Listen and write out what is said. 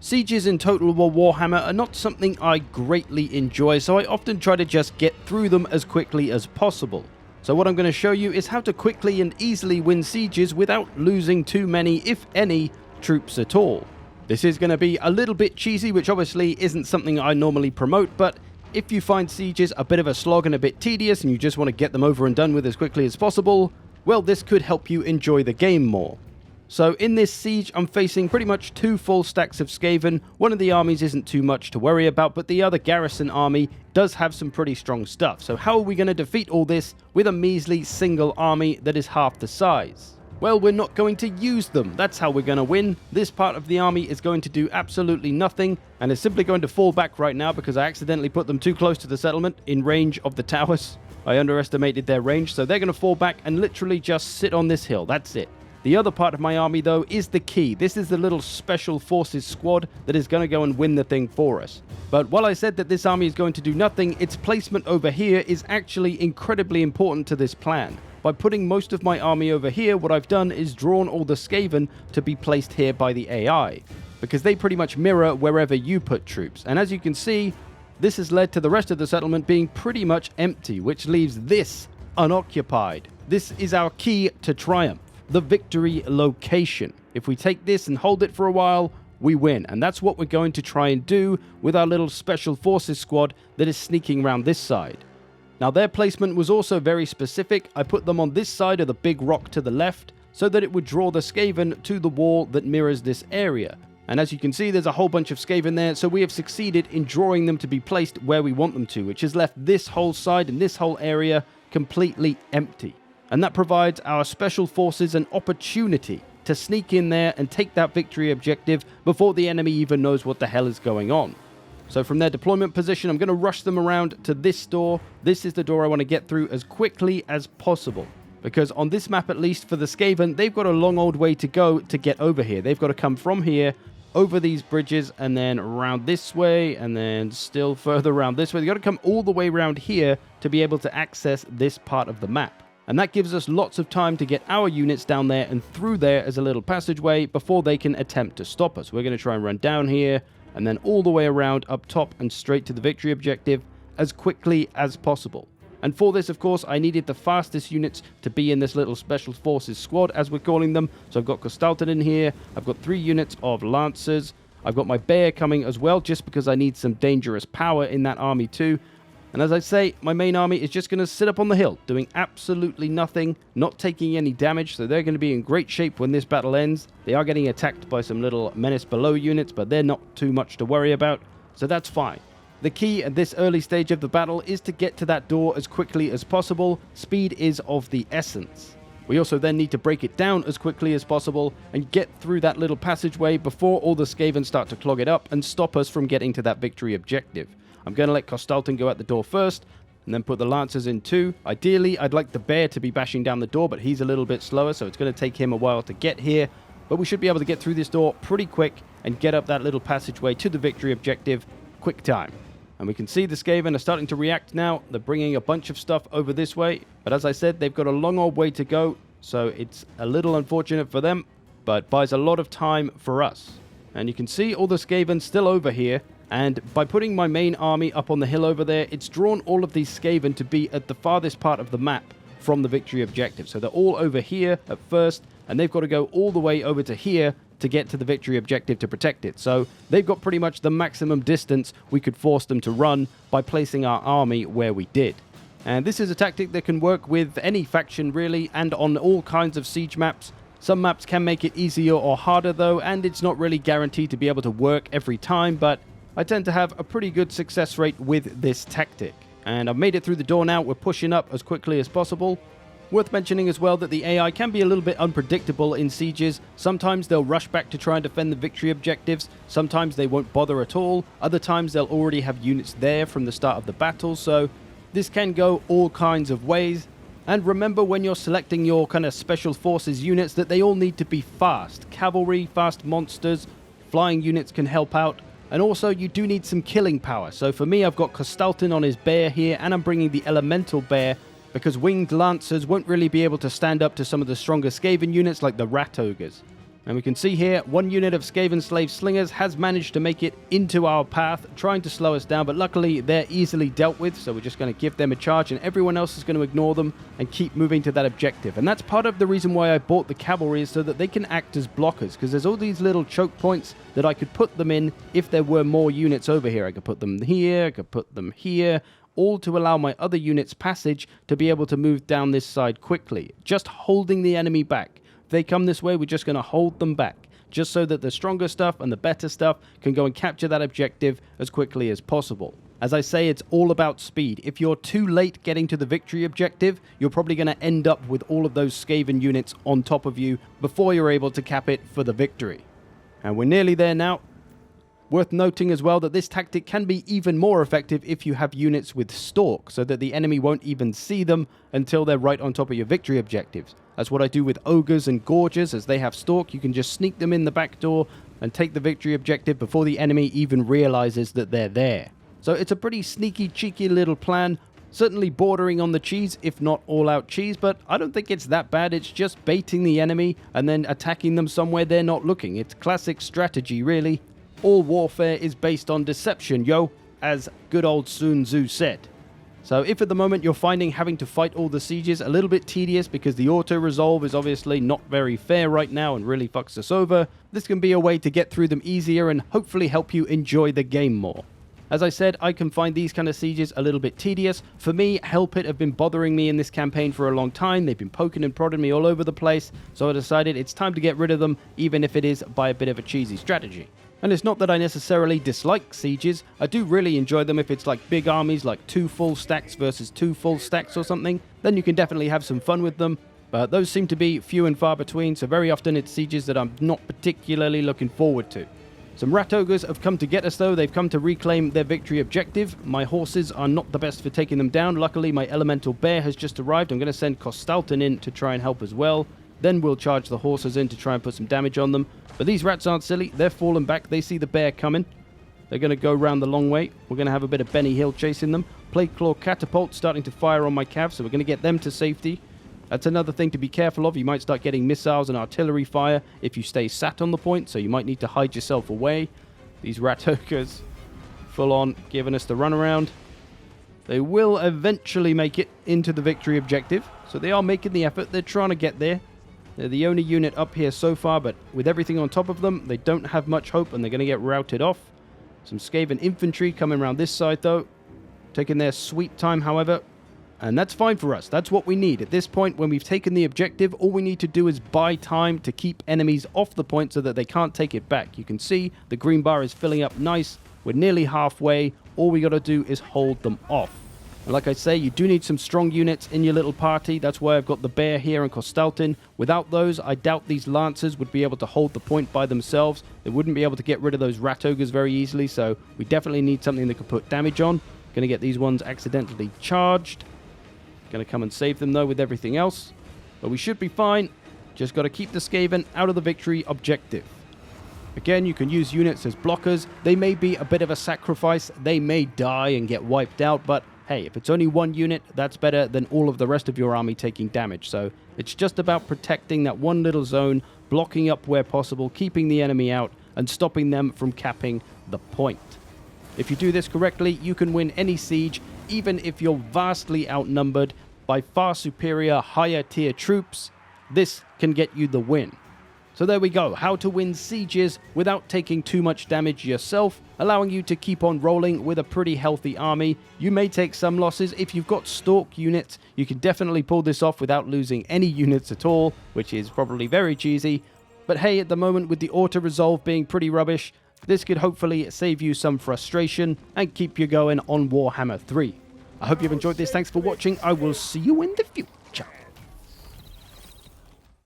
Sieges in Total War Warhammer are not something I greatly enjoy, so I often try to just get through them as quickly as possible. So what I'm going to show you is how to quickly and easily win sieges without losing too many, if any, troops at all. This is going to be a little bit cheesy, which obviously isn't something I normally promote, but if you find sieges a bit of a slog and a bit tedious and you just want to get them over and done with as quickly as possible, well, this could help you enjoy the game more. So in this siege, I'm facing pretty much 2 full stacks of Skaven. One of the armies isn't too much to worry about, but the other garrison army does have some pretty strong stuff. So how are we going to defeat all this with a measly single army that is half the size? Well, we're not going to use them. That's how we're going to win. This part of the army is going to do absolutely nothing and is simply going to fall back right now because I accidentally put them too close to the settlement in range of the towers. I underestimated their range, so they're going to fall back and literally just sit on this hill. That's it. The other part of my army, though, is the key. This is the little special forces squad that is going to go and win the thing for us. But while I said that this army is going to do nothing, its placement over here is actually incredibly important to this plan. By putting most of my army over here, what I've done is drawn all the Skaven to be placed here by the AI, because they pretty much mirror wherever you put troops. And as you can see, this has led to the rest of the settlement being pretty much empty, which leaves this unoccupied. This is our key to triumph, the victory location. If we take this and hold it for a while, we win. And that's what we're going to try and do with our little special forces squad that is sneaking around this side. Now their placement was also very specific. I put them on this side of the big rock to the left so that it would draw the Skaven to the wall that mirrors this area. And as you can see, there's a whole bunch of Skaven there, so we have succeeded in drawing them to be placed where we want them to, which has left this whole side and this whole area completely empty. And that provides our special forces an opportunity to sneak in there and take that victory objective before the enemy even knows what the hell is going on. So from their deployment position, I'm going to rush them around to this door. This is the door I want to get through as quickly as possible. Because on this map, at least for the Skaven, they've got a long old way to go to get over here. They've got to come from here, over these bridges, and then around this way, and then still further around this way. They've got to come all the way around here to be able to access this part of the map. And that gives us lots of time to get our units down there and through there as a little passageway before they can attempt to stop us. We're going to try and run down here, and then all the way around up top and straight to the victory objective as quickly as possible. And for this, of course, I needed the fastest units to be in this little special forces squad, as we're calling them. So I've got Costalton in here, I've got 3 units of Lancers, I've got my Bear coming as well, just because I need some dangerous power in that army too. And as I say, my main army is just going to sit up on the hill, doing absolutely nothing, not taking any damage, so they're going to be in great shape when this battle ends. They are getting attacked by some little Menace Below units, but they're not too much to worry about, so that's fine. The key at this early stage of the battle is to get to that door as quickly as possible. Speed is of the essence. We also then need to break it down as quickly as possible and get through that little passageway before all the Skaven start to clog it up and stop us from getting to that victory objective. I'm going to let Costalton go out the door first, and then put the Lancers in too. Ideally, I'd like the Bear to be bashing down the door, but he's a little bit slower, so it's going to take him a while to get here. But we should be able to get through this door pretty quick and get up that little passageway to the victory objective quick time. And we can see the Skaven are starting to react now. They're bringing a bunch of stuff over this way. But as I said, they've got a long old way to go, so it's a little unfortunate for them, but buys a lot of time for us. And you can see all the Skaven still over here. And by putting my main army up on the hill over there, it's drawn all of these Skaven to be at the farthest part of the map from the victory objective. So they're all over here at first, and they've got to go all the way over to here to get to the victory objective to protect it. So they've got pretty much the maximum distance we could force them to run by placing our army where we did. And this is a tactic that can work with any faction really, and on all kinds of siege maps. Some maps can make it easier or harder though, and it's not really guaranteed to be able to work every time, but I tend to have a pretty good success rate with this tactic. And I've made it through the door now. We're pushing up as quickly as possible. Worth mentioning as well that the AI can be a little bit unpredictable in sieges. Sometimes they'll rush back to try and defend the victory objectives. Sometimes they won't bother at all. Other times they'll already have units there from the start of the battle. So this can go all kinds of ways. And remember when you're selecting your kind of special forces units that they all need to be fast. Cavalry, fast monsters, flying units can help out. And also, you do need some killing power. So for me, I've got Costalton on his Bear here, and I'm bringing the Elemental Bear because Winged Lancers won't really be able to stand up to some of the stronger Skaven units like the Rat Ogres. And we can see here, one unit of Skaven Slave Slingers has managed to make it into our path, trying to slow us down, but luckily they're easily dealt with, so we're just going to give them a charge, and everyone else is going to ignore them and keep moving to that objective. And that's part of the reason why I bought the cavalry, is so that they can act as blockers, because there's all these little choke points that I could put them in if there were more units over here. I could put them here, I could put them here, all to allow my other units passage to be able to move down this side quickly, just holding the enemy back. If they come this way, we're just going to hold them back, just so that the stronger stuff and the better stuff can go and capture that objective as quickly as possible. As I say, it's all about speed. If you're too late getting to the victory objective, you're probably going to end up with all of those Skaven units on top of you before you're able to cap it for the victory. And we're nearly there now. Worth noting as well that this tactic can be even more effective if you have units with stalk, so that the enemy won't even see them until they're right on top of your victory objectives. That's what I do with ogres and gorges. As they have stalk, you can just sneak them in the back door and take the victory objective before the enemy even realizes that they're there. So it's a pretty sneaky, cheeky little plan, certainly bordering on the cheese, if not all-out cheese, but I don't think it's that bad. It's just baiting the enemy and then attacking them somewhere they're not looking. It's classic strategy, really. All warfare is based on deception, yo, as good old Sun Tzu said. So if at the moment you're finding having to fight all the sieges a little bit tedious because the auto-resolve is obviously not very fair right now and really fucks us over, this can be a way to get through them easier and hopefully help you enjoy the game more. As I said, I can find these kind of sieges a little bit tedious. For me, Hellpit have been bothering me in this campaign for a long time. They've been poking and prodding me all over the place, so I decided it's time to get rid of them, even if it is by a bit of a cheesy strategy. And it's not that I necessarily dislike sieges. I do really enjoy them if it's like big armies, like 2 full stacks versus 2 full stacks or something. Then you can definitely have some fun with them. But those seem to be few and far between, so very often it's sieges that I'm not particularly looking forward to. Some rat ogres have come to get us though. They've come to reclaim their victory objective. My horses are not the best for taking them down. Luckily, my elemental bear has just arrived. I'm going to send Kostalton in to try and help as well. Then we'll charge the horses in to try and put some damage on them. But these rats aren't silly. They're falling back. They see the bear coming. They're going to go around the long way. We're going to have a bit of Benny Hill chasing them. Plague Claw Catapult starting to fire on my calves, so we're going to get them to safety. That's another thing to be careful of. You might start getting missiles and artillery fire if you stay sat on the point, so you might need to hide yourself away. These rat ogres full on giving us the runaround. They will eventually make it into the victory objective, so they are making the effort. They're trying to get there. They're the only unit up here so far, but with everything on top of them, they don't have much hope, and they're going to get routed off. Some Skaven infantry coming around this side, though. Taking their sweet time, however. And that's fine for us. That's what we need. At this point, when we've taken the objective, all we need to do is buy time to keep enemies off the point so that they can't take it back. You can see the green bar is filling up nice. We're nearly halfway. All we got to do is hold them off. And like I say, you do need some strong units in your little party. That's why I've got the bear here and Kostalton. Without those, I doubt these lancers would be able to hold the point by themselves. They wouldn't be able to get rid of those rat ogres very easily, so we definitely need something that could put damage on. Going to get these ones accidentally charged. Going to come and save them, though, with everything else. But we should be fine. Just got to keep the Skaven out of the victory objective. Again, you can use units as blockers. They may be a bit of a sacrifice. They may die and get wiped out, but hey, if it's only one unit, that's better than all of the rest of your army taking damage. So it's just about protecting that one little zone, blocking up where possible, keeping the enemy out, and stopping them from capping the point. If you do this correctly, you can win any siege, even if you're vastly outnumbered by far superior higher tier troops. This can get you the win. So there we go, how to win sieges without taking too much damage yourself, allowing you to keep on rolling with a pretty healthy army. You may take some losses. If you've got stalk units, you can definitely pull this off without losing any units at all, which is probably very cheesy. But hey, at the moment with the auto-resolve being pretty rubbish, this could hopefully save you some frustration and keep you going on Warhammer 3. I hope you've enjoyed this. Thanks for watching. I will see you in the future.